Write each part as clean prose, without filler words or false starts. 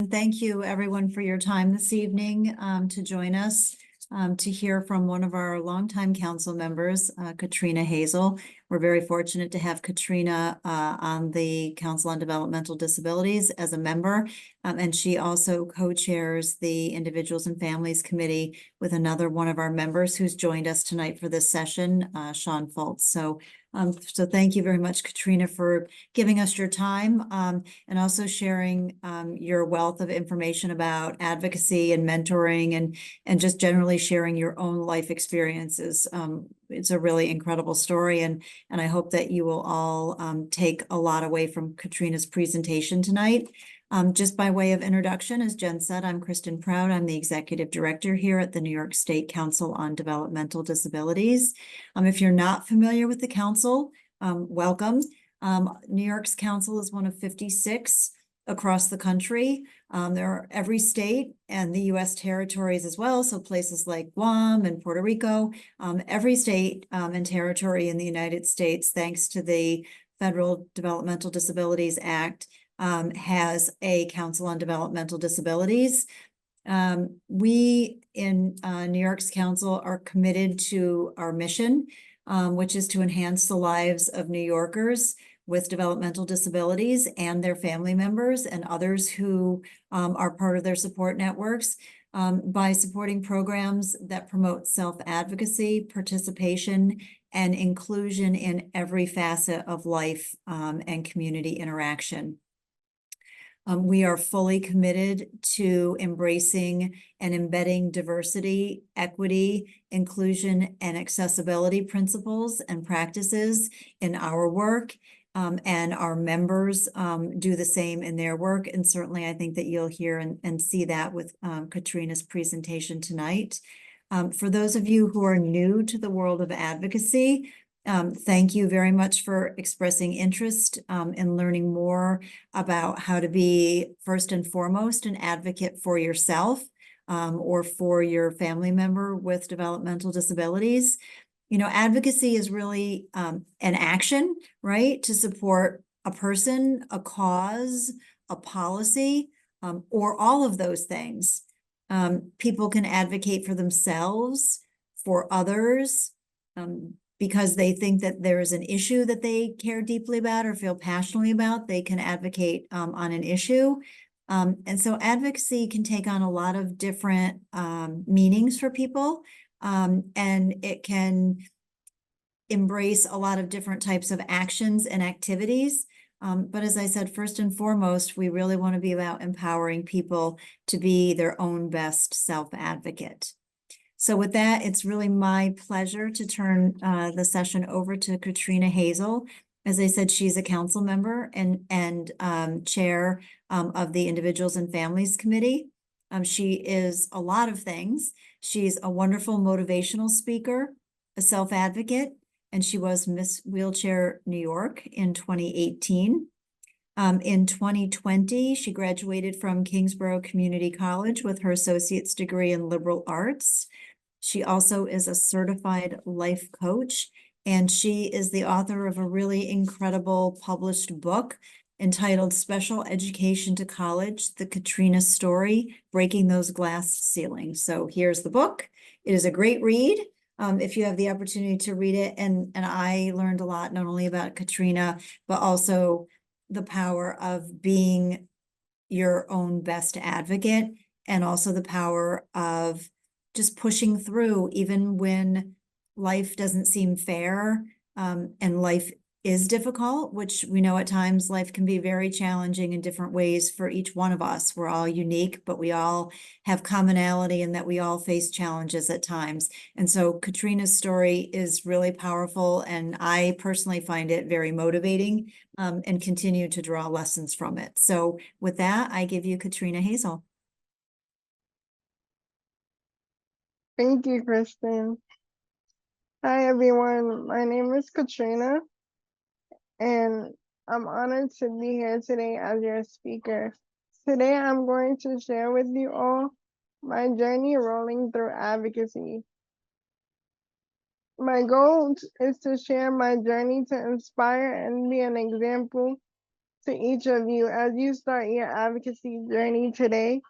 Thank you, everyone, for your time this evening to join us to hear from one of our longtime council members, Ketrina Hazell. We're very fortunate to have Ketrina on the Council on Developmental Disabilities as a member, and she also co-chairs the Individuals and Families Committee with another one of our members who's joined us tonight for this session, Sean Fultz. So thank you very much, Ketrina, for giving us your time and also sharing your wealth of information about advocacy and mentoring and just generally sharing your own life experiences. It's a really incredible story, and I hope that you will all take a lot away from Ketrina's presentation tonight. Just by way of introduction, as Jen said, I'm Kristen Proud. I'm the Executive Director here at the New York State Council on Developmental Disabilities. If you're not familiar with the council, welcome. New York's council is one of 56 across the country. There are every state and the U.S. territories as well, so places like Guam and Puerto Rico. Every state and territory in the United States, thanks to the Federal Developmental Disabilities Act, has a Council on Developmental Disabilities. We in New York's council are committed to our mission, which is to enhance the lives of New Yorkers with developmental disabilities and their family members and others who are part of their support networks by supporting programs that promote self-advocacy, participation, and inclusion in every facet of life and community interaction. We are fully committed to embracing and embedding diversity, equity, inclusion, and accessibility principles and practices in our work, and our members do the same in their work. And certainly I think that you'll hear and see that with Ketrina's presentation tonight. For those of you who are new to the world of advocacy, thank you very much for expressing interest in learning more about how to be, first and foremost, an advocate for yourself or for your family member with developmental disabilities. You know, advocacy is really an action, right, to support a person, a cause, a policy, or all of those things. People can advocate for themselves, for others, because they think that there is an issue that they care deeply about or feel passionately about. They can advocate on an issue. And so advocacy can take on a lot of different meanings for people, and it can embrace a lot of different types of actions and activities. But as I said, first and foremost, we really want to be about empowering people to be their own best self-advocate. So with that, it's really my pleasure to turn the session over to Ketrina Hazell. As I said, she's a council member and chair of the Individuals and Families Committee. She is a lot of things. She's a wonderful motivational speaker, a self-advocate, and she was Miss Wheelchair New York in 2018. In 2020, she graduated from Kingsborough Community College with her associate's degree in liberal arts. She also is a certified life coach, and she is the author of a really incredible published book entitled Special Education to College, The Ketrina Story, Breaking Those Glass Ceilings. So here's the book. It is a great read if you have the opportunity to read it. And I learned a lot, not only about Ketrina, but also the power of being your own best advocate, and also the power of just pushing through even when life doesn't seem fair, and life is difficult, which we know at times life can be very challenging in different ways for each one of us. We're all unique, but we all have commonality in that we all face challenges at times. And so Ketrina's story is really powerful, and I personally find it very motivating and continue to draw lessons from it. So with that, I give you Ketrina Hazell. Thank you, Kristen. Hi, everyone. My name is Ketrina, and I'm honored to be here today as your speaker. Today, I'm going to share with you all my journey rolling through advocacy. My goal is to share my journey to inspire and be an example to each of you as you start your advocacy journey today.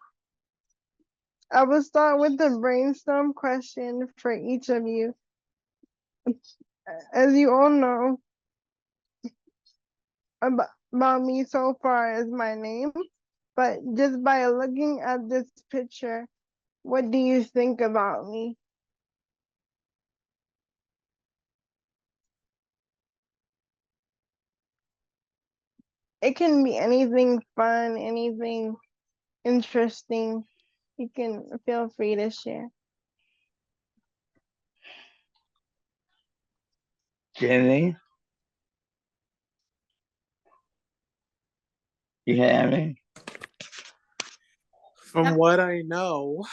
I will start with a brainstorm question for each of you. As you all know about me so far is my name, but just by looking at this picture, what do you think about me? It can be anything fun, anything interesting. You can feel free to share. Jenny, you hear me? From what I know,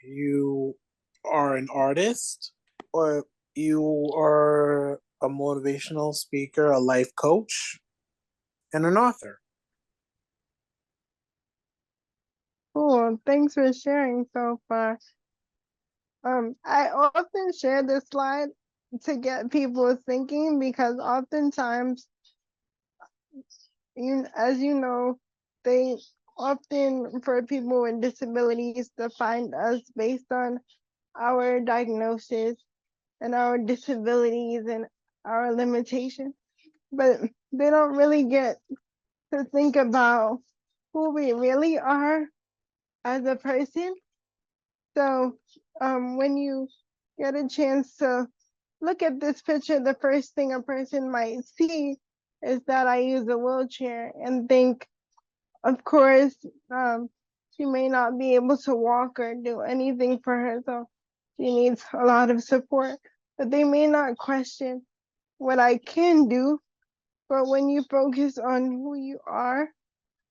you are an artist, or you are a motivational speaker, a life coach, and an author. Cool. Thanks for sharing so far. I often share this slide to get people thinking because oftentimes, as you know, they often for people with disabilities define us based on our diagnosis and our disabilities and our limitations, but they don't really get to think about who we really are as a person. So when you get a chance to look at this picture, the first thing a person might see is that I use a wheelchair and think, of course, she may not be able to walk or do anything for herself. She needs a lot of support, but they may not question what I can do. But when you focus on who you are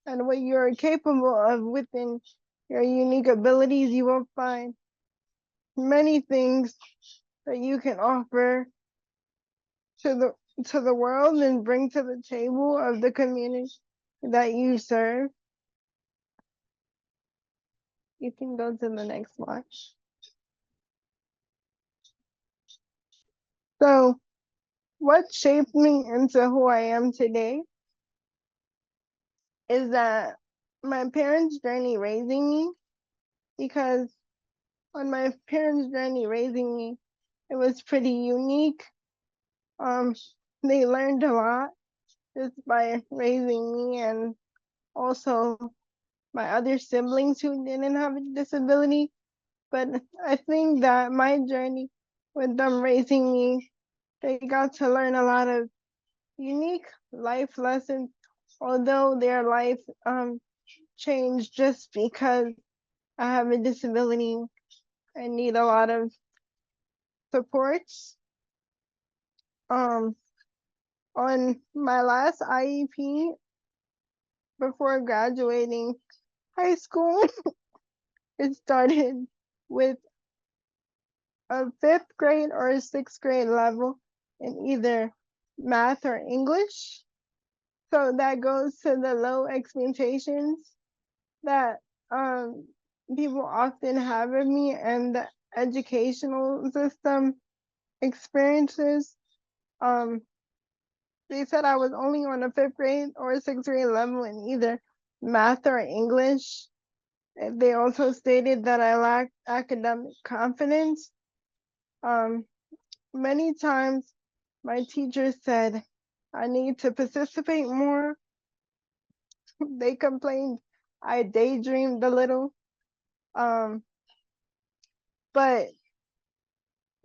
and what you're capable of within your unique abilities, you will find many things that you can offer to the world and bring to the table of the community that you serve. You can go to the next slide. So, what shaped me into who I am today is that my parents' journey raising me, because on my parents' journey raising me, it was pretty unique. They learned a lot just by raising me, and also my other siblings who didn't have a disability. But I think that my journey with them raising me, they got to learn a lot of unique life lessons, although their life changed just because I have a disability and need a lot of supports. On my last IEP before graduating high school, it started with a fifth grade or a sixth grade level in either math or English. So that goes to the low expectations that people often have of me and the educational system experiences. They said I was only on a fifth grade or sixth grade level in either math or English. They also stated that I lacked academic confidence. Many times my teachers said I need to participate more. They complained I daydreamed a little. But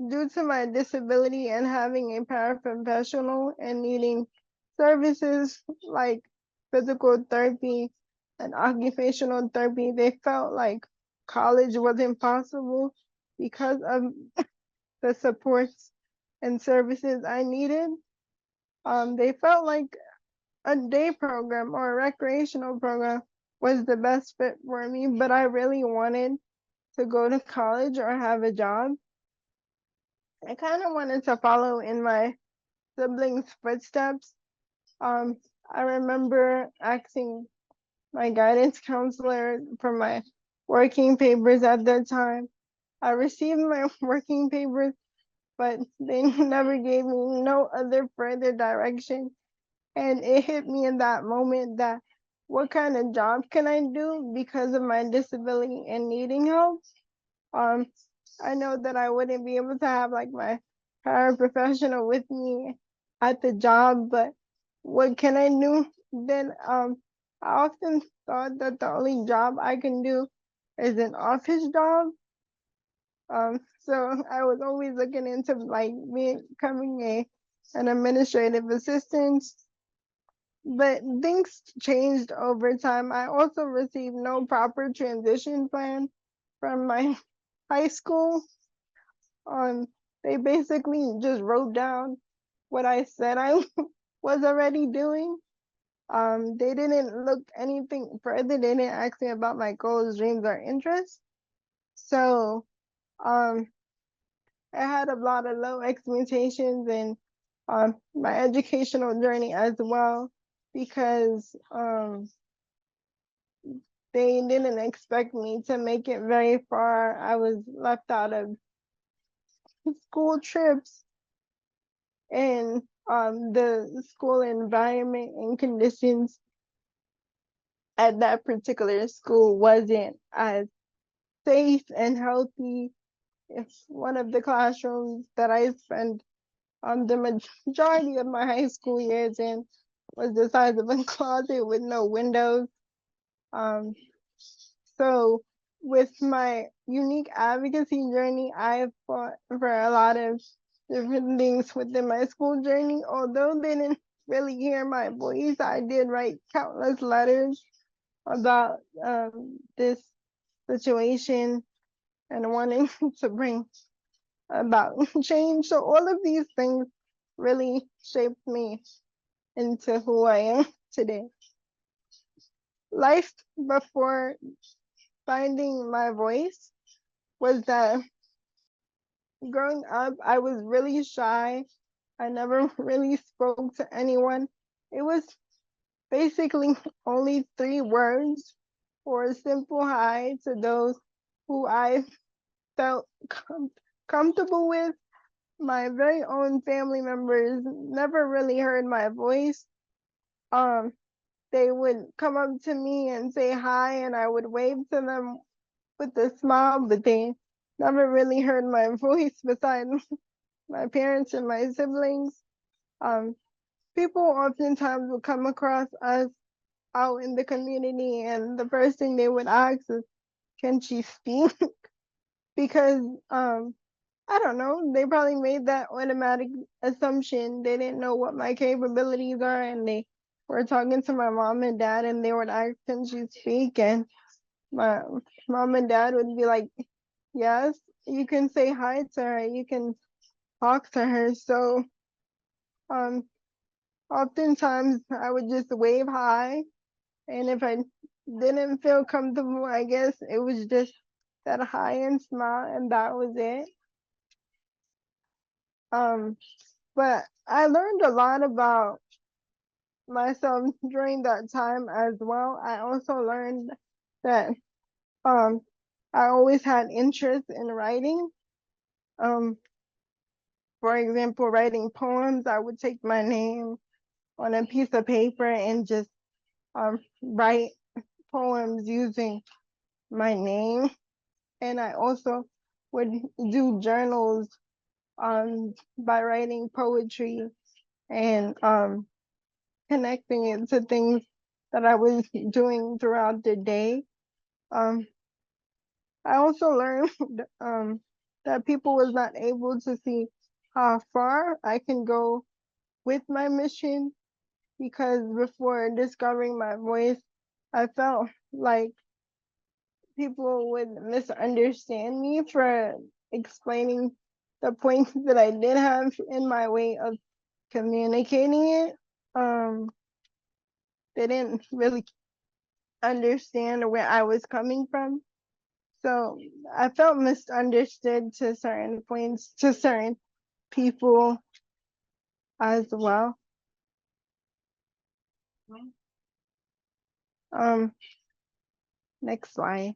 due to my disability and having a paraprofessional and needing services like physical therapy and occupational therapy, they felt like college was impossible because of the supports and services I needed. They felt like a day program or a recreational program was the best fit for me, but I really wanted to go to college or have a job. I kind of wanted to follow in my siblings' footsteps. Um, I remember asking my guidance counselor for my working papers at that time. I received my working papers, but they never gave me no other further direction And it hit me in that moment that what kind of job can I do because of my disability and needing help? Um, I know that I wouldn't be able to have like my paraprofessional with me at the job, but what can I do? Then I often thought that the only job I can do is an office job. So I was always looking into like becoming an administrative assistant, but things changed over time. I also received no proper transition plan from my high school. Um, they basically just wrote down what I said I was already doing. They didn't look anything further. They didn't ask me about my goals, dreams, or interests. So, um, I had a lot of low expectations in my educational journey as well, because they didn't expect me to make it very far. I was left out of school trips, and the school environment and conditions at that particular school wasn't as safe and healthy. If one of the classrooms that I spent the majority of my high school years in was the size of a closet with no windows. Um, so with my unique advocacy journey, I've fought for a lot of different things within my school journey. Although they didn't really hear my voice, I did write countless letters about this situation and wanting to bring about change. So all of these things really shaped me into who I am today. Life before finding my voice was that growing up, I was really shy. I never really spoke to anyone. It was basically only 3 words or a simple hi to those who I felt comfortable with. My very own family members never really heard my voice. Um, they would come up to me and say hi, and I would wave to them with a smile, but they never really heard my voice besides my parents and my siblings. Um, People oftentimes would come across us out in the community, and the first thing they would ask is, "Can she speak?" Because I don't know, they probably made that automatic assumption. They didn't know what my capabilities are, and they were talking to my mom and dad, and they would ask, "Can she speak?" And my mom and dad would be like, "Yes, you can say hi to her, you can talk to her." So um, oftentimes I would just wave hi, and if I didn't feel comfortable, I guess it was just that hi and smile, and that was it. Um, but I learned a lot about myself during that time as well. I also learned that um, I always had interest in writing. Um, for example, writing poems, I would take my name on a piece of paper and just write poems using my name. And I also would do journals by writing poetry and connecting it to things that I was doing throughout the day. Um, I also learned that people was not able to see how far I can go with my mission, because before discovering my voice, I felt like people would misunderstand me for explaining the points that I did have in my way of communicating it. They didn't really understand where I was coming from. So I felt misunderstood to certain points, to certain people as well. Um, Next slide.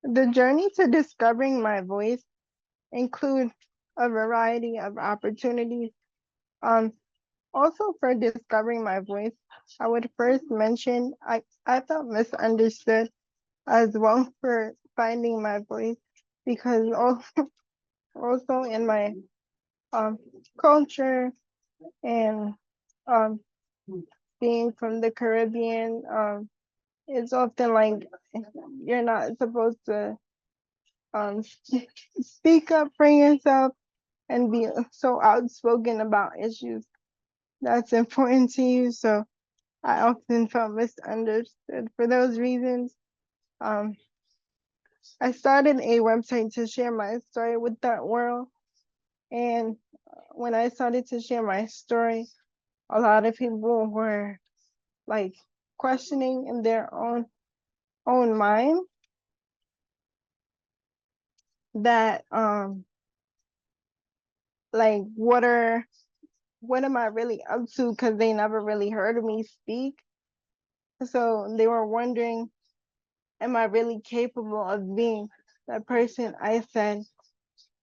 The journey to discovering my voice include a variety of opportunities. Um, Also for discovering my voice, I would first mention I felt misunderstood as well for finding my voice because also in my um culture and um being from the Caribbean, it's often like you're not supposed to um speak up for yourself and be so outspoken about issues that's important to you. So I often felt misunderstood for those reasons. Um, I started a website to share my story with that world. And when I started to share my story, a lot of people were like questioning in their own mind that like what am I really up to? Because they never really heard of me speak. So they were wondering, am I really capable of being the person I said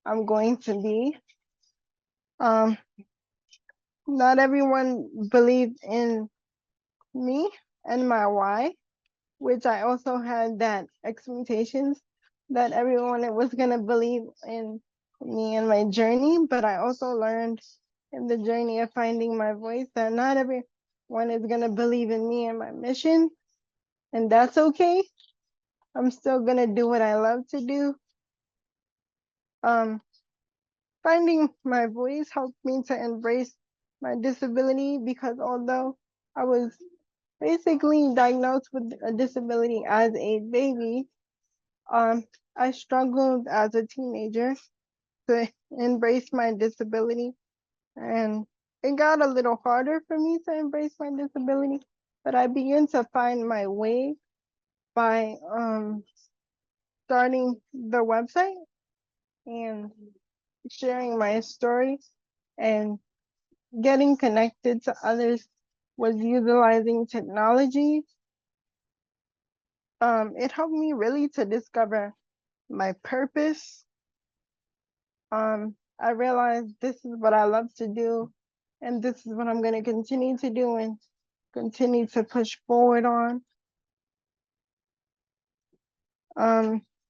I'm going to be? Um, Not everyone believed in me and my why, which I also had that expectations that everyone was gonna believe in me and my journey. But I also learned in the journey of finding my voice that not everyone is gonna believe in me and my mission, and that's okay. I'm still gonna do what I love to do. Um, Finding my voice helped me to embrace my disability because although I was basically diagnosed with a disability as a baby, I struggled as a teenager to embrace my disability, and it got a little harder for me to embrace my disability, but I began to find my way by starting the website and sharing my story and getting connected to others was utilizing technology. It helped me really to discover my purpose. I realized this is what I love to do, and this is what I'm going to continue to do and continue to push forward on.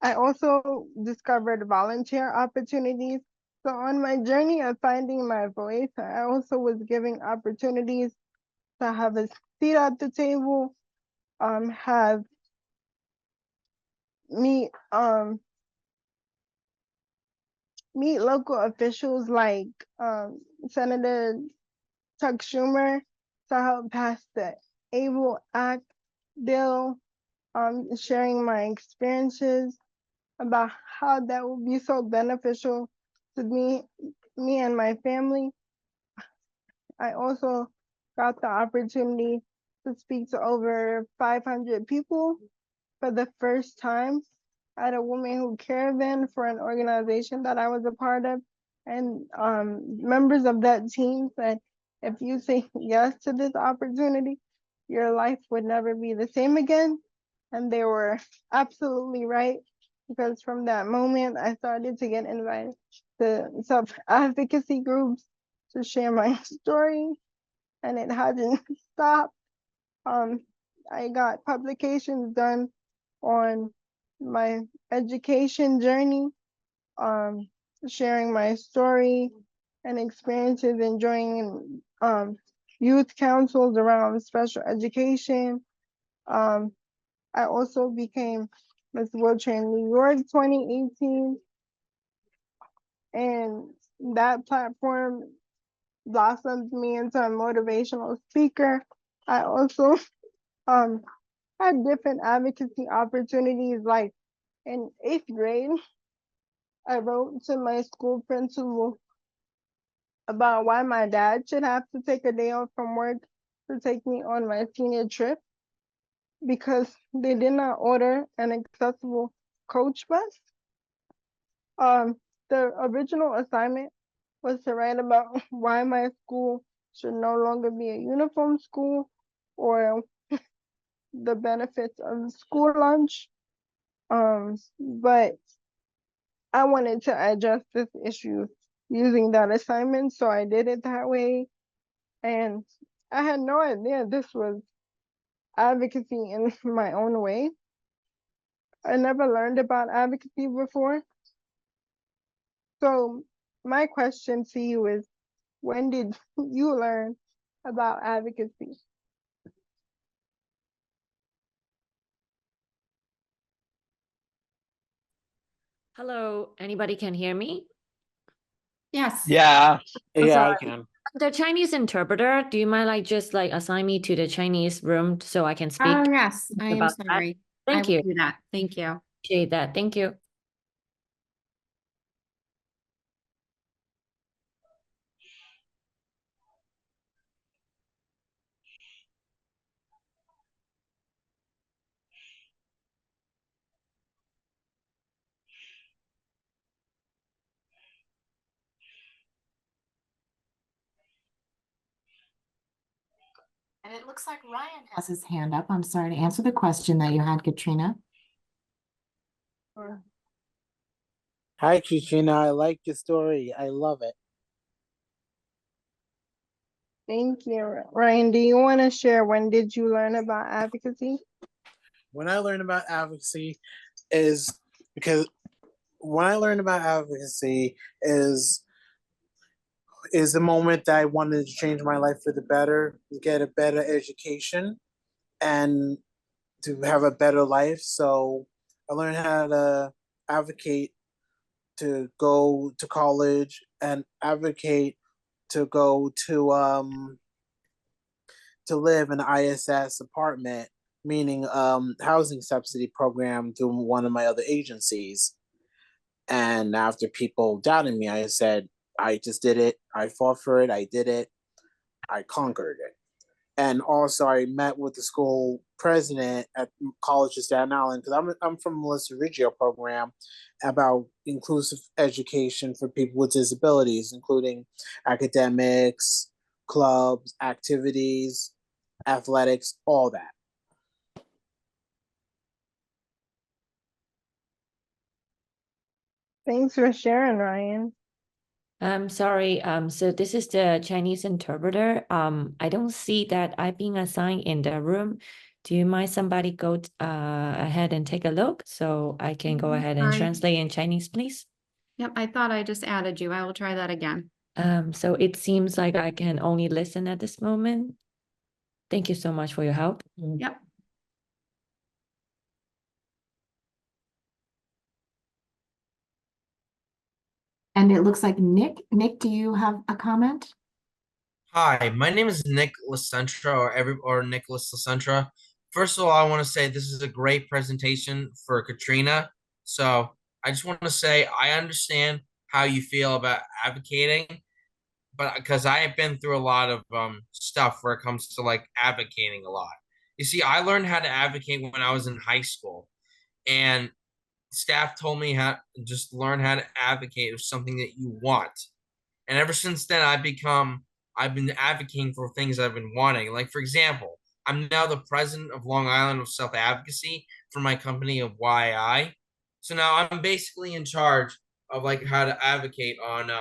I also discovered volunteer opportunities. So on my journey of finding my voice, I also was giving opportunities to have a seat at the table, have meet meet local officials like Senator Chuck Schumer to help pass the ABLE Act bill, sharing my experiences about how that will be so beneficial to me and my family. I also got the opportunity to speak to over 500 people for the first time at a Women Who Caravan for an organization that I was a part of. And members of that team said, if you say yes to this opportunity, your life would never be the same again. And they were absolutely right, because from that moment, I started to get invited to self-advocacy groups to share my story, and it hasn't stopped. Um, I got publications done on my education journey, um, sharing my story and experiences in joining youth councils around special education. Um, I also became Miss Wheelchair in New York 2018, and that platform blossomed me into a motivational speaker. I also um, had different advocacy opportunities, like in 8th grade, I wrote to my school principal about why my dad should have to take a day off from work to take me on my senior trip because they did not order an accessible coach bus. The original assignment was to write about why my school should no longer be a uniform school or the benefits of school lunch. But I wanted to address this issue using that assignment, so I did it that way. And I had no idea this was advocacy in my own way. I never learned about advocacy before. So my question to you is, when did you learn about advocacy? Hello, anybody can hear me? Yes. Yeah. Yeah, I sorry. can. The Chinese interpreter, do you mind just assign me to the Chinese room so I can speak? Oh, yes, I am about that. sorry. I Thank will you. do that. Thank you. Appreciate that. Thank you. And it looks like Ryan has his hand up. I'm sorry to answer the question that you had, Katrina. Hi, Ketrina. I like your story. I love it. Thank you. Ryan, do you want to share, when did you learn about advocacy? When I learned about advocacy is because when I learned about advocacy is the moment that I wanted to change my life for the better, get a better education, and to have a better life. So I learned how to advocate to go to college and advocate to go to live in an ISS apartment, meaning housing subsidy program through one of my other agencies. And after people doubted me, I said, I just did it. I fought for it. I did it. I conquered it. And also, I met with the school president at College of Staten Island because I'm from Melissa Riggio program about inclusive education for people with disabilities, including academics, clubs, activities, athletics, all that. Thanks for sharing, Ryan. I'm sorry. So this is the Chinese interpreter. I don't see that I've been assigned in the room. Do you mind somebody go ahead and take a look so I can go ahead and Sorry. translate in Chinese, please? Yep, I thought I just added you. I will try that again. So it seems like I can only listen at this moment. Thank you so much for your help. Yep. And it looks like Nick. Nick, do you have a comment? Hi, my name is Nick Lacentra or Nicholas Lacentra. First of all, I want to say this is a great presentation for Katrina. So I just want to say I understand how you feel about advocating, but because I have been through a lot of stuff where it comes to like advocating a lot. You see, I learned how to advocate when I was in high school, and staff told me how just learn how to advocate of something that you want. And ever since then, I've been advocating for things I've been wanting. Like, for example, I'm now the president of Long Island of Self Advocacy for my company of YI. So now I'm basically in charge of like how to advocate on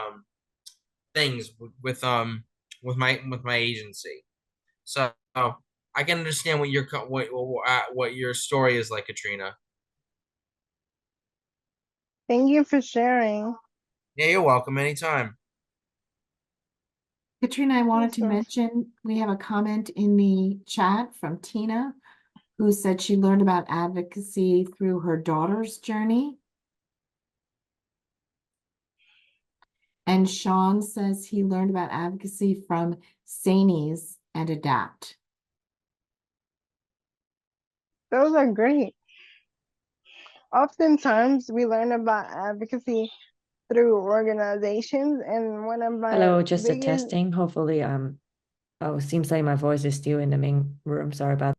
things with my agency. So I can understand what your story is like, Katrina. Thank you for sharing. Yeah, you're welcome anytime. Katrina, I wanted to Awesome. mention, we have a comment in the chat from Tina, who said she learned about advocacy through her daughter's journey. And Sean says he learned about advocacy from Sanies and Adapt. Those are great. Oftentimes, we learn about advocacy through organizations, and one of my Hello, just a biggest testing. Hopefully, oh, seems like my voice is still in the main room. Sorry about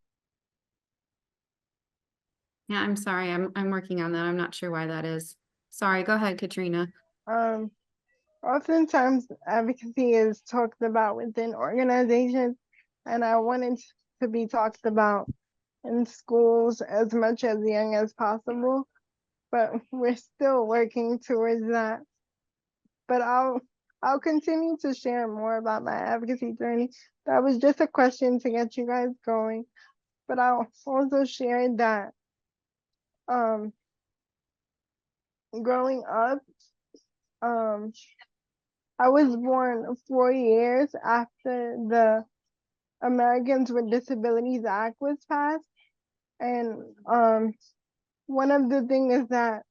Yeah, I'm sorry. I'm working on that. I'm not sure why that is. Sorry, go ahead, Katrina. oftentimes advocacy is talked about within organizations, and I want it to be talked about in schools as much as young as possible, but we're still working towards that. But I'll I'll continue to share more about my advocacy journey. That was just a question to get you guys going. But I'll also share that growing up, I was born 4 years after the Americans with Disabilities Act was passed. And one of the things is that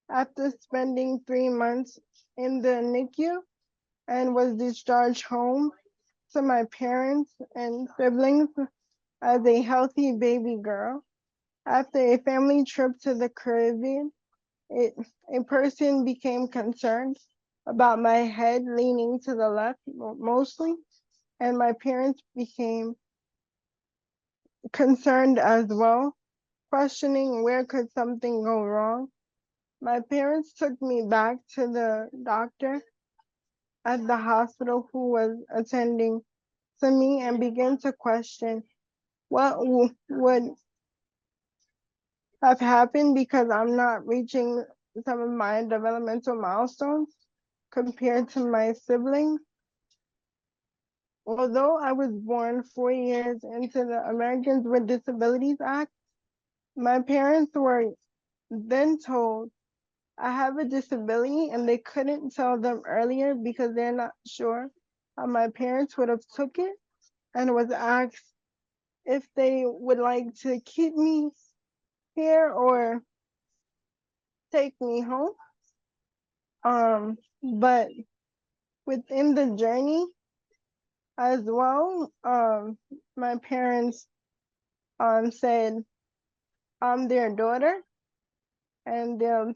after spending 3 months in the NICU and was discharged home to my parents and siblings as a healthy baby girl, after a family trip to the Caribbean, a person became concerned about my head leaning to the left mostly, and my parents became concerned as well, questioning where could something go wrong. My parents took me back to the doctor at the hospital who was attending to me and began to question what would have happened because I'm not reaching some of my developmental milestones compared to my siblings. Although I was born 4 years into the Americans with Disabilities Act, my parents were then told I have a disability and they couldn't tell them earlier because they're not sure how my parents would have took it, and was asked if they would like to keep me here or take me home. But within the journey as well, my parents said I'm their daughter and they'll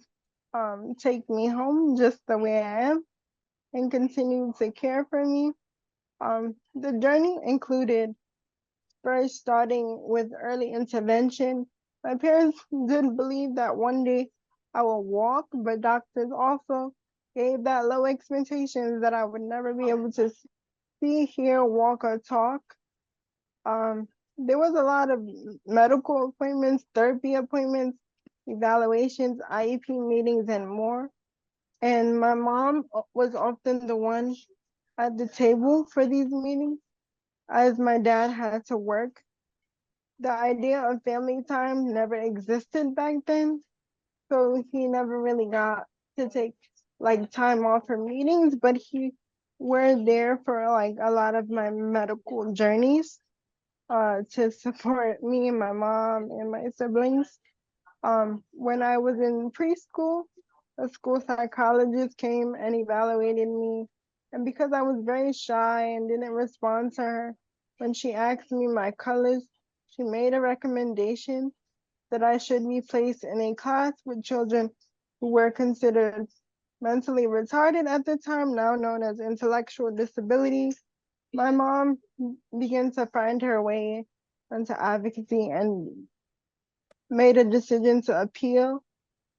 take me home just the way I am and continue to care for me. The journey included first starting with early intervention. My parents didn't believe that one day I will walk, but doctors also gave that low expectations that I would never be able to see, hear, walk, or talk. There was a lot of medical appointments, therapy appointments, evaluations, IEP meetings, and more. And my mom was often the one at the table for these meetings, as my dad had to work. The idea of family time never existed back then, so he never really got to take like time off for meetings, but he were there for like a lot of my medical journeys to support me and my mom and my siblings. When I was in preschool, a school psychologist came and evaluated me. And because I was very shy and didn't respond to her when she asked me my colors, she made a recommendation that I should be placed in a class with children who were considered mentally retarded at the time, now known as intellectual disabilities. My mom began to find her way into advocacy and made a decision to appeal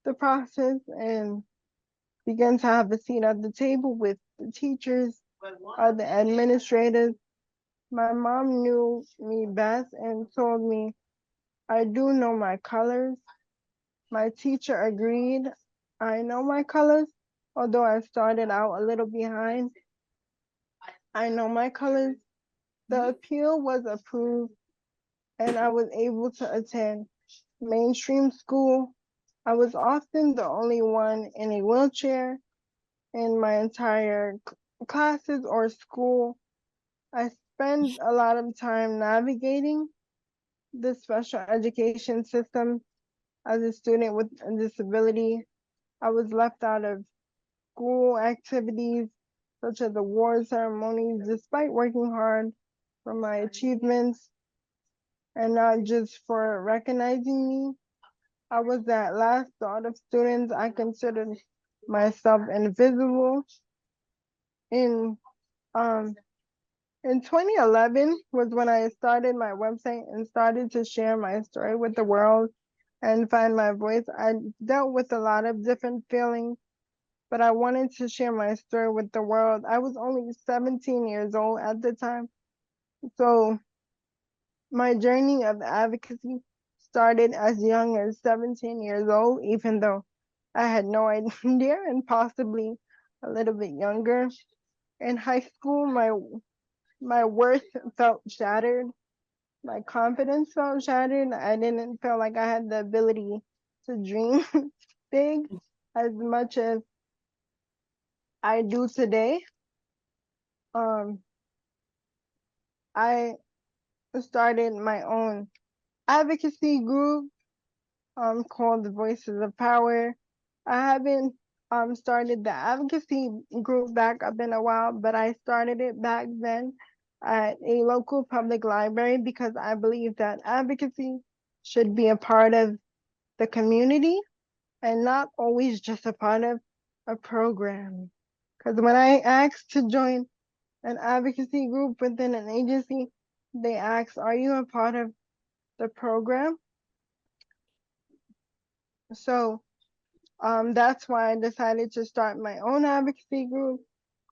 the process and began to have a seat at the table with the teachers or the administrators. My mom knew me best and told me I do know my colors. My teacher agreed I know my colors, although I started out a little behind. I know my colors. The appeal was approved and I was able to attend mainstream school. I was often the only one in a wheelchair in my entire classes or school. I spent a lot of time navigating the special education system as a student with a disability. I was left out of school activities such as award ceremonies despite working hard for my achievements and not just for recognizing me. I was that last thought of students. I considered myself invisible. In um in 2011 was when I started my website and started to share my story with the world and find my voice. I dealt with a lot of different feelings, but I wanted to share my story with the world. I was only 17 years old at the time, so my journey of advocacy started as young as 17 years old, even though I had no idea and possibly a little bit younger. In high school, my worth felt shattered. My confidence felt shattered. I didn't feel like I had the ability to dream big as much as I do today. Um, I started my own advocacy group called the Voices of Power. I haven't started the advocacy group back up in a while, but I started it back then at a local public library because I believe that advocacy should be a part of the community and not always just a part of a program. Because when I asked to join an advocacy group within an agency, they asked, "Are you a part of the program?" So that's why I decided to start my own advocacy group.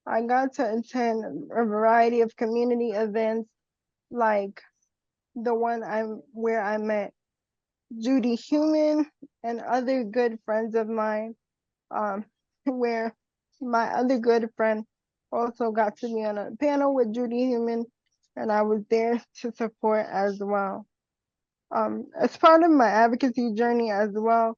I got to attend a variety of community events, like the one where I met Judy Human and other good friends of mine, where my other good friend also got to be on a panel with Judy Human, and I was there to support as well. As part of my advocacy journey as well,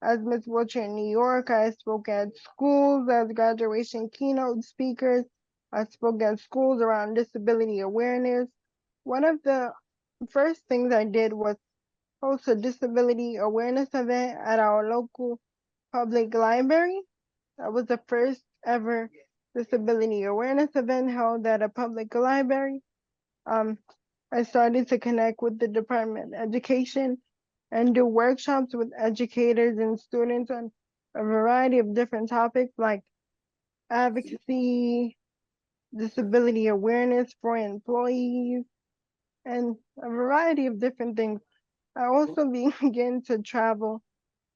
as Miss Wheelchair in New York, I spoke at schools as graduation keynote speakers. I spoke at schools around disability awareness. One of the first things I did was host a disability awareness event at our local public library. That was the first ever disability awareness event held at a public library. I started to connect with the Department of Education and do workshops with educators and students on a variety of different topics like advocacy, disability awareness for employees, and a variety of different things. I also began to travel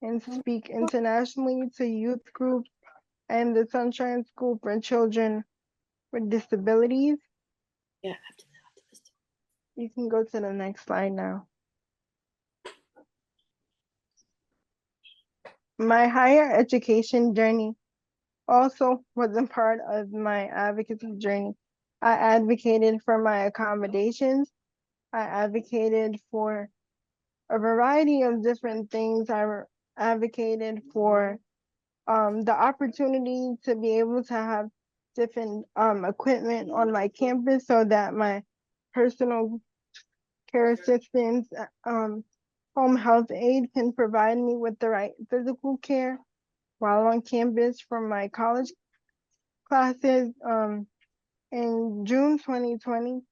and speak internationally to youth groups and the Sunshine School for Children with Disabilities. Yeah. You can go to the next slide now. My higher education journey also wasn't part of my advocacy journey. I advocated for my accommodations. I advocated for a variety of different things. I advocated for the opportunity to be able to have different equipment on my campus so that my personal care assistants, home health aide can provide me with the right physical care while on campus for my college classes. In June 2020,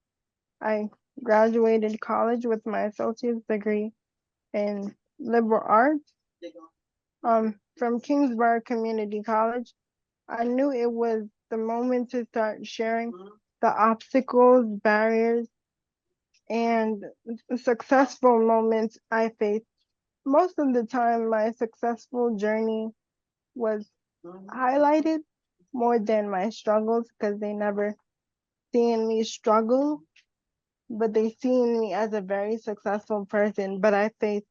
I graduated college with my associate's degree in liberal arts from Kingsborough Community College. I knew it was the moment to start sharing the obstacles, barriers, and successful moments I faced. Most of the time, my successful journey was highlighted more than my struggles because they never seen me struggle, but they seen me as a very successful person. But I faced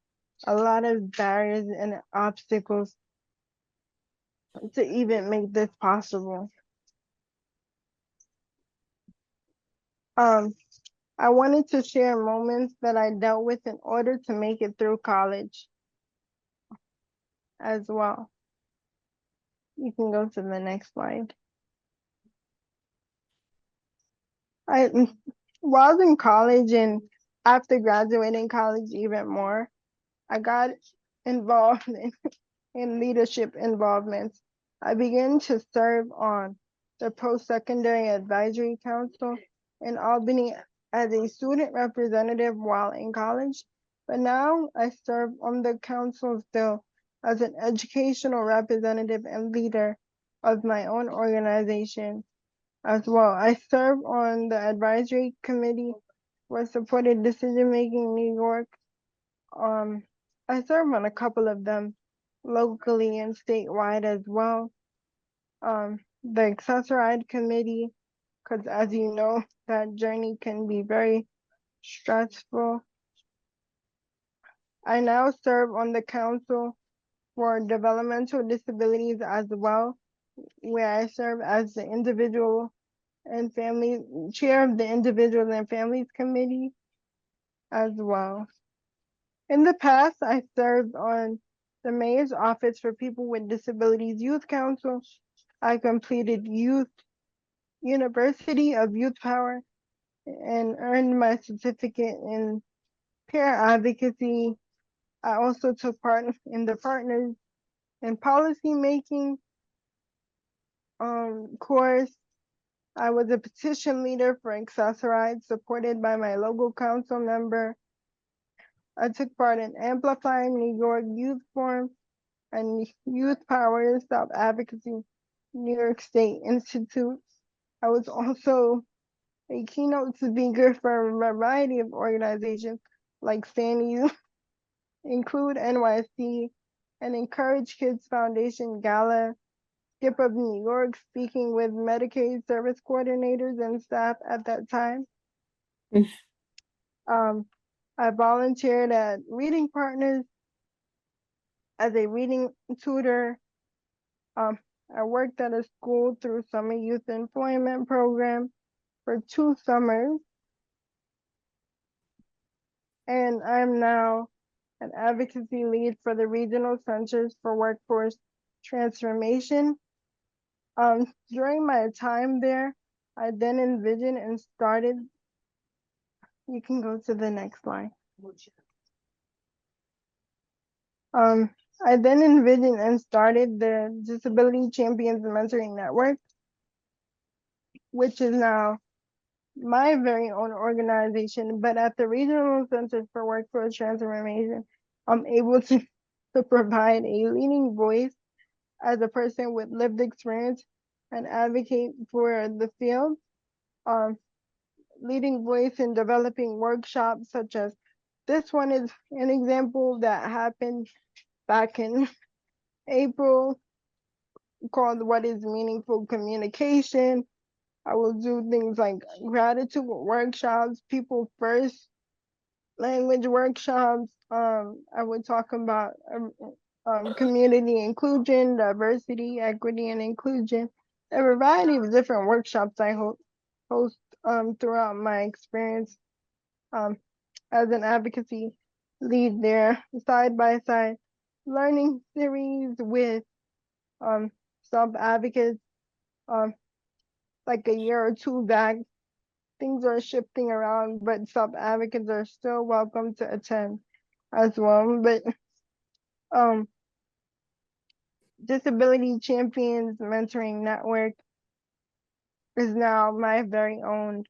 a lot of barriers and obstacles to even make this possible. I wanted to share moments that I dealt with in order to make it through college as well. You can go to the next slide. While I was in college and after graduating college even more, I got involved in leadership involvements. I began to serve on the Post-Secondary Advisory Council in Albany as a student representative while in college, but now I serve on the council still as an educational representative and leader of my own organization as well. I serve on the advisory committee for supported decision-making in New York. I serve on a couple of them locally and statewide as well. The accessoride committee, because as you know, that journey can be very stressful. I now serve on the council for developmental disabilities as well, where I serve as the individual and Family, chair of the Individuals and Families Committee as well. In the past, I served on the Mayor's Office for People with Disabilities Youth Council. I completed University of Youth Power and earned my certificate in peer advocacy. I also took part in the Partners in Policy Making course. I was a petition leader for Accessorize, supported by my local council member. I took part in Amplifying New York Youth Forum and Youth Power Self Advocacy, New York State Institute. I was also a keynote speaker for a variety of organizations like Stand Youth, Include NYC, and Encourage Kids Foundation Gala, Skip of New York, speaking with Medicaid service coordinators and staff at that time. I volunteered at Reading Partners as a reading tutor. I worked at a school through Summer Youth Employment Program for 2 summers. And I'm now an advocacy lead for the Regional Centers for Workforce Transformation. During my time there, I then envisioned and started, you can go to the next slide. I then envisioned and started the Disability Champions Mentoring Network, which is now my very own organization, but at the Regional Center for Workforce Transformation, I'm able to provide a leading voice as a person with lived experience and advocate for the field. Leading voice in developing workshops such as this one is an example that happened back in April, called What is Meaningful Communication. I will do things like gratitude workshops, people first language workshops. I would talk about community inclusion, diversity, equity, and inclusion. A variety of different workshops I host throughout my experience as an advocacy lead there, side by side learning series with self advocates. Like a year or two back, things are shifting around, but self advocates are still welcome to attend as well. But Disability Champions Mentoring Network is now my very own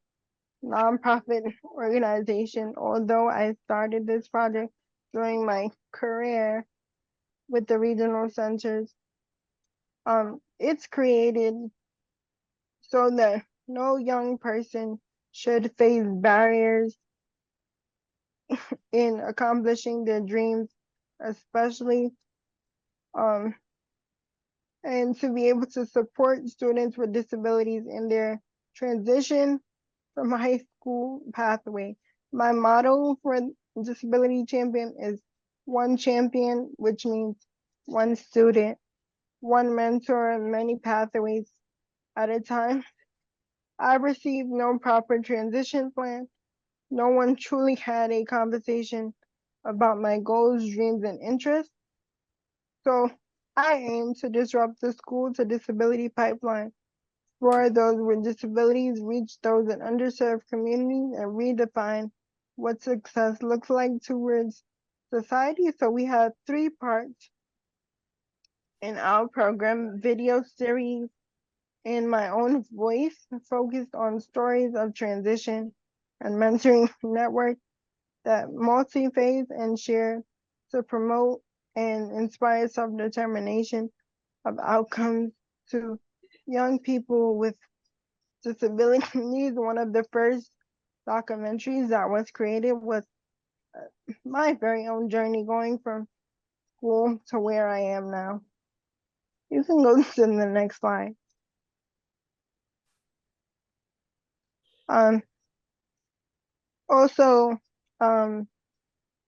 nonprofit organization. Although I started this project during my career with the regional centers, it's created so that no young person should face barriers in accomplishing their dreams, especially and to be able to support students with disabilities in their transition from high school pathway. My motto for Disability Champion is one champion, which means one student, one mentor, many pathways at a time. I received no proper transition plan. No one truly had a conversation about my goals, dreams, and interests. So I aim to disrupt the school to disability pipeline for those with disabilities, reach those in underserved communities, and redefine what success looks like towards society. So we have 3 parts in our program: video series in my own voice, focused on stories of transition, and mentoring network that multi-phase and share to promote and inspire self-determination of outcomes to young people with disability needs. One of the first documentaries that was created was my very own journey going from school to where I am now. You can go to the next slide. Also, a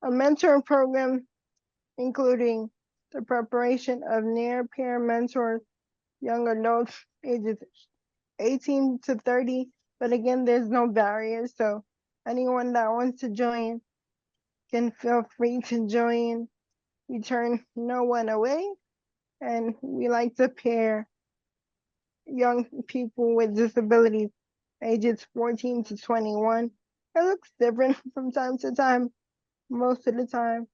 mentor program including the preparation of near peer mentors, young adults ages 18 to 30, but again, there's no barrier. So anyone that wants to join can feel free to join. We turn no one away, and we like to pair young people with disabilities ages 14 to 21. It looks different from time to time. Most of the time,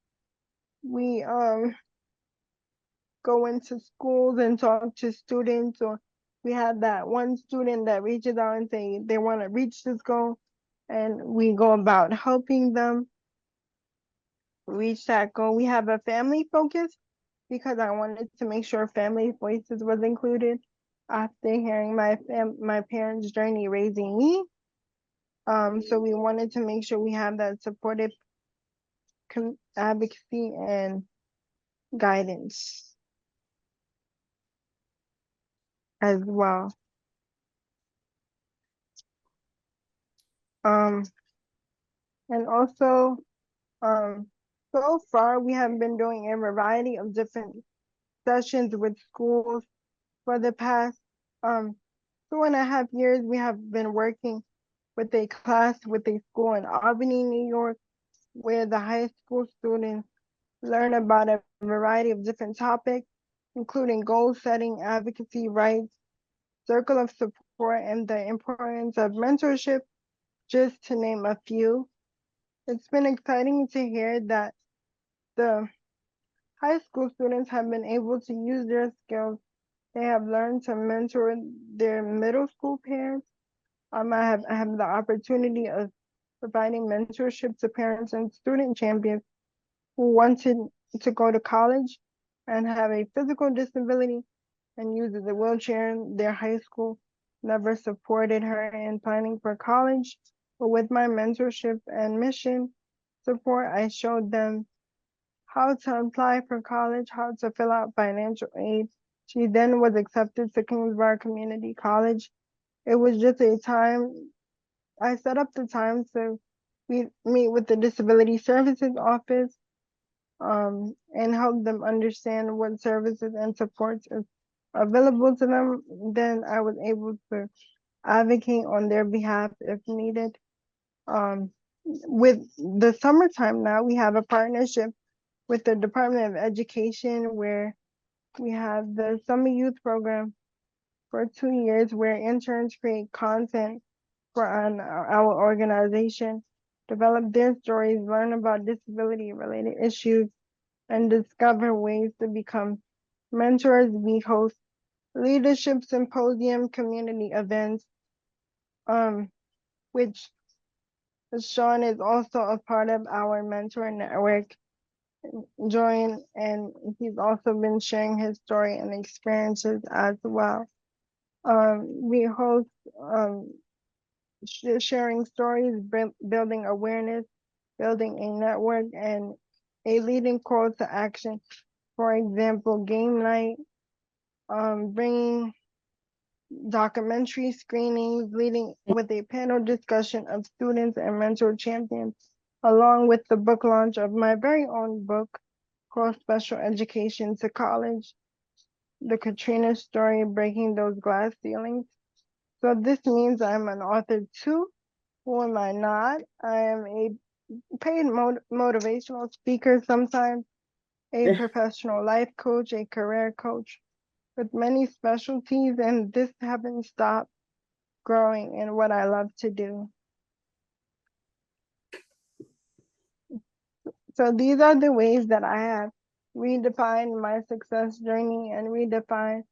we go into schools and talk to students, or we have that one student that reaches out and say they want to reach this goal, and we go about helping them reach that goal. We have a family focus because I wanted to make sure family voices was included after hearing my parents' journey raising me. So we wanted to make sure we have that supportive advocacy and guidance as well. And also, so far we have been doing a variety of different sessions with schools for the past 2.5 years. We have been working with a class with a school in Albany, New York, where the high school students learn about a variety of different topics, including goal setting, advocacy, rights, circle of support, and the importance of mentorship, just to name a few. It's been exciting to hear that the high school students have been able to use their skills they have learned to mentor their middle school parents. I have the opportunity of providing mentorship to parents and student champions who wanted to go to college and have a physical disability and uses a wheelchair. Their high school never supported her in planning for college, but with my mentorship and mission support, I showed them how to apply for college, how to fill out financial aid. She then was accepted to Kingsborough Community College. It was just a time, I set up the time to meet with the Disability Services Office and help them understand what services and supports is available to them. Then I was able to advocate on their behalf if needed. With the summertime now, we have a partnership with the Department of Education where we have the Summer Youth Program for 2 years where interns create content for our organization, develop their stories, learn about disability related issues, and discover ways to become mentors. We host leadership symposium, community events, which Sean is also a part of our mentor network. Join, and he's also been sharing his story and experiences as well. We host sharing stories, building awareness, building a network, and a leading call to action. For example, game night, bringing documentary screenings, leading with a panel discussion of students and mentor champions, along with the book launch of my very own book called Special Education to College, the Ketrina story, breaking those glass ceilings. So this means I'm an author too. Who am I not? I am a paid motivational speaker sometimes, a professional life coach, a career coach with many specialties, and this haven't stopped growing in what I love to do. So these are the ways that I have redefined my success journey and redefined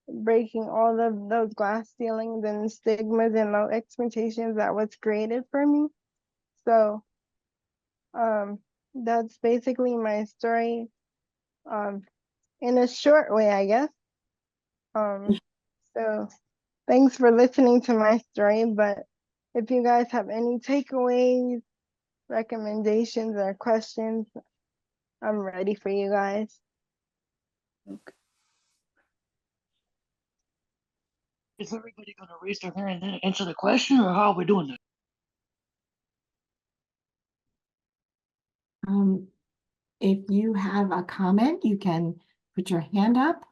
breaking all of those glass ceilings and stigmas and low expectations that was created for me. So that's basically my story in a short way, I guess. So thanks for listening to my story, but if you guys have any takeaways, recommendations, or questions, I'm ready for you guys. Is everybody going to raise their hand and answer the question, or how are we doing this? If you have a comment, you can put your hand up.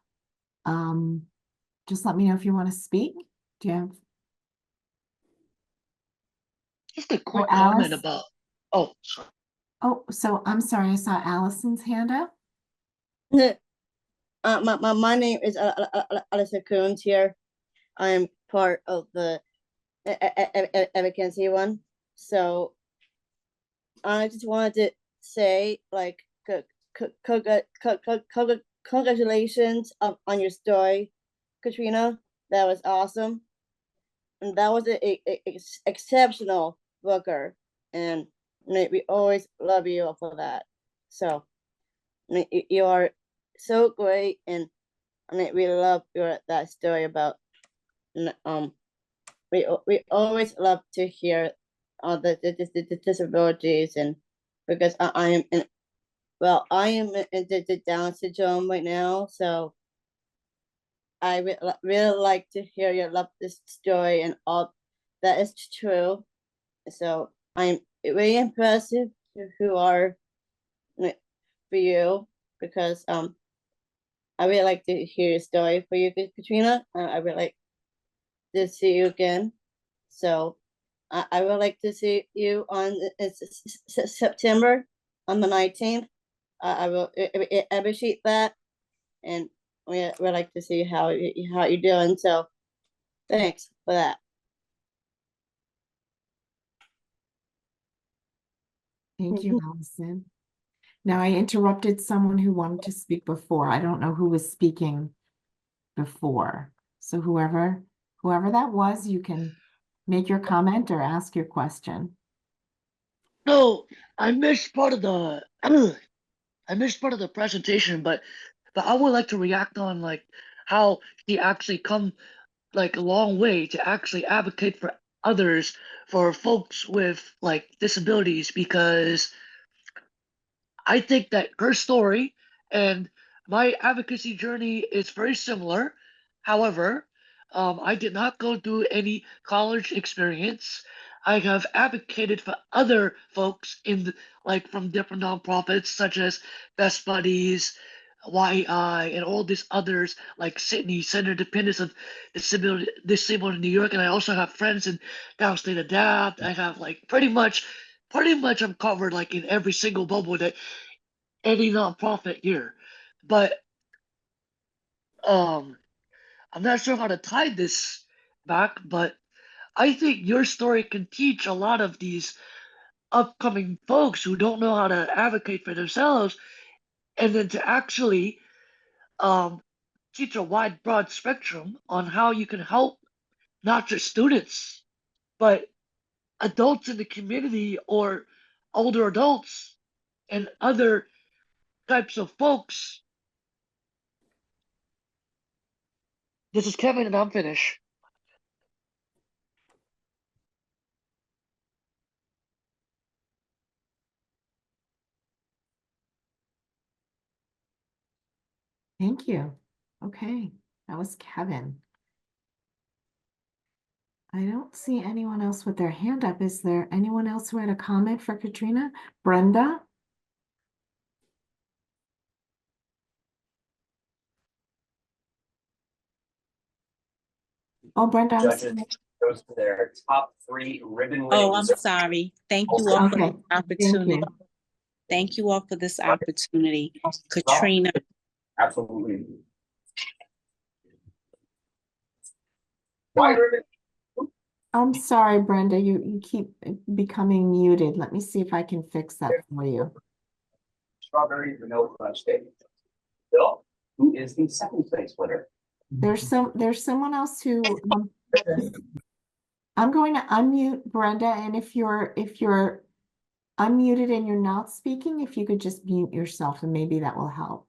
Just let me know if you want to speak. Do you have, Just a quick Alice? comment about. Oh, sorry. oh, so I'm sorry, I saw Allison's hand up. My name is Alyssa Coons here. I am part of the Advocacy one. So I just wanted to say, like, congratulations on your story, Katrina. That was awesome. And that was a exceptional booker. And we always love you for that. So you are so great, and we love that story about we always love to hear the disabilities, and because I am in the Down syndrome right now, so I really like to hear you love this story and all that is true. So I'm really impressive who are for you, because I really like to hear your story for you, Katrina. I would like to see you again. So I would like to see you on September on the 19th. I will appreciate that, and we would like to see how you're doing. So thanks for that. Thank you, Allison. Now, I interrupted someone who wanted to speak before. I don't know who was speaking before. So whoever that was, you can make your comment or ask your question. No, I missed part of the. I missed part of the presentation, but I would like to react on like how he actually come like a long way to actually advocate for others, for folks with like disabilities, because I think that her story and my advocacy journey is very similar. However, I did not go through any college experience. I have advocated for other folks like from different nonprofits such as Best Buddies, YI, and all these others like Sydney Center Dependents of Disabled in New York. And I also have friends in Downstate Adapt. I have like pretty much I'm covered like in every single bubble that any nonprofit here. But um I'm not sure how to tie this back, but I think your story can teach a lot of these upcoming folks who don't know how to advocate for themselves, and then to actually um teach a wide broad spectrum on how you can help not just students but adults in the community or older adults and other types of folks. This is Kevin, and I'm finished. Thank you. Okay, that was Kevin. I don't see anyone else with their hand up. Is there anyone else who had a comment for Katrina? Brenda? Oh, Brenda, I'm Judges sorry. goes to their top 3 ribbon winning. Oh, I'm sorry. Thank you all for Okay, this thank opportunity. you. Thank you all for this opportunity. Katrina, Absolutely. Oh, White ribbon. I'm sorry, Brenda, you keep becoming muted. Let me see if I can fix that for you. Strawberry vanilla crunch cake. Bill, who is the second place winner? There's someone else who I'm going to unmute Brenda, and if you're unmuted and you're not speaking, if you could just mute yourself, and maybe that will help.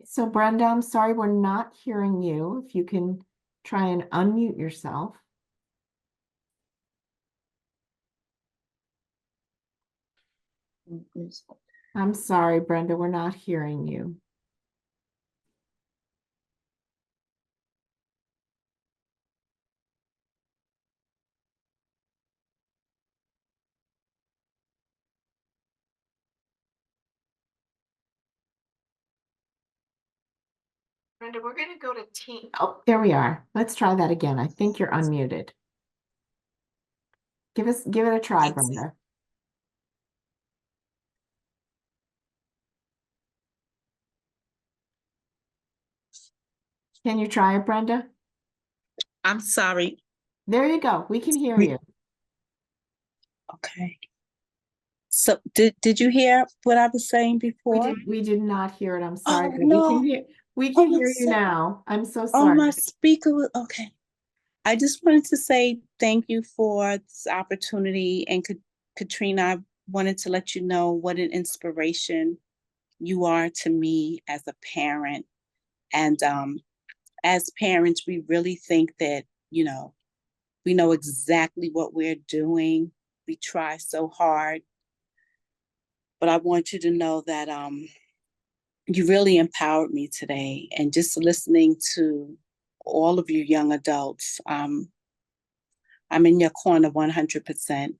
So Brenda, I'm sorry, we're not hearing you. If you can try and unmute yourself. I'm sorry, Brenda, we're not hearing you. Brenda, we're going to go to Tina. Oh, there we are. Let's try that again. I think you're unmuted. Give it a try, Brenda. Can you try it, Brenda? I'm sorry. There you go. We can hear We- you. Okay. So did you hear what I was saying before? We did not hear it. I'm sorry. Oh, But no. we can Oh, hear you so- now. I'm so Oh, sorry. my speaker was okay. I just wanted to say thank you for this opportunity. And Ketrina, I wanted to let you know what an inspiration you are to me as a parent. And as parents, we really think that, we know exactly what we're doing. We try so hard. But I want you to know that you really empowered me today. And just listening to all of you young adults, I'm in your corner 100%.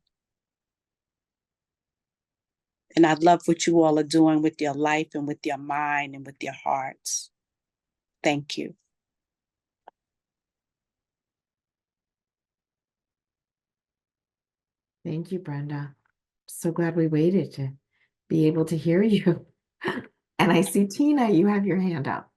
And I love what you all are doing with your life and with your mind and with your hearts. Thank you. Thank you, Brenda. So glad we waited to be able to hear you. And I see Tina, you have your hand up.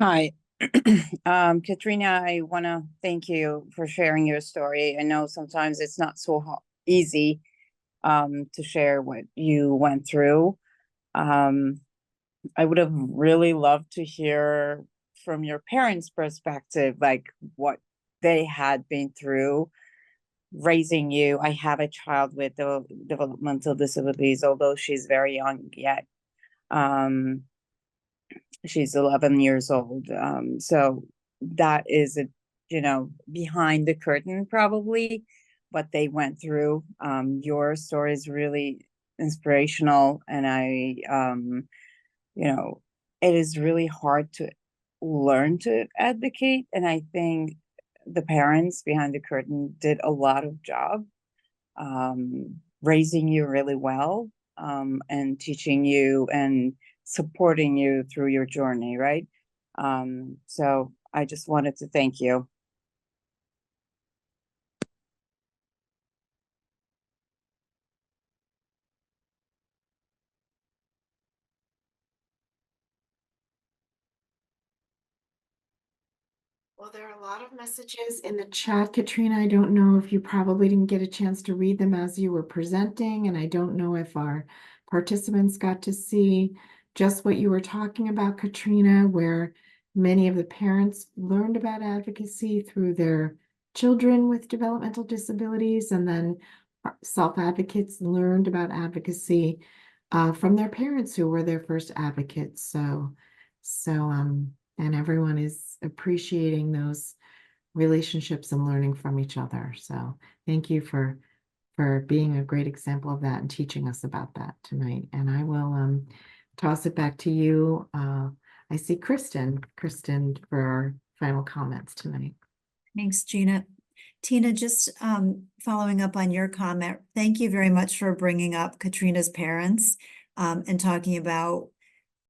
Hi, Ketrina, I want to thank you for sharing your story. I know sometimes it's not so easy to share what you went through. I would have really loved to hear from your parents' perspective, like what they had been through raising you. I have a child with developmental disabilities, although she's very young yet. She's 11 years old. So that is behind the curtain, probably what they went through. Your story is really inspirational, and it is really hard to learn to advocate. And I think the parents behind the curtain did a lot of job raising you really well, and teaching you and supporting you through your journey, right? So I just wanted to thank you. Well, there are a lot of messages in the chat, Ketrina. I don't know if you probably didn't get a chance to read them as you were presenting, and I don't know if our participants got to see just what you were talking about, Ketrina, where many of the parents learned about advocacy through their children with developmental disabilities, and then self-advocates learned about advocacy from their parents who were their first advocates. And everyone is appreciating those relationships and learning from each other. So thank you for being a great example of that and teaching us about that tonight. And I will toss it back to you. I see Kristen for our final comments tonight. Thanks, Gina. Tina, just following up on your comment, thank you very much for bringing up Ketrina's parents and talking about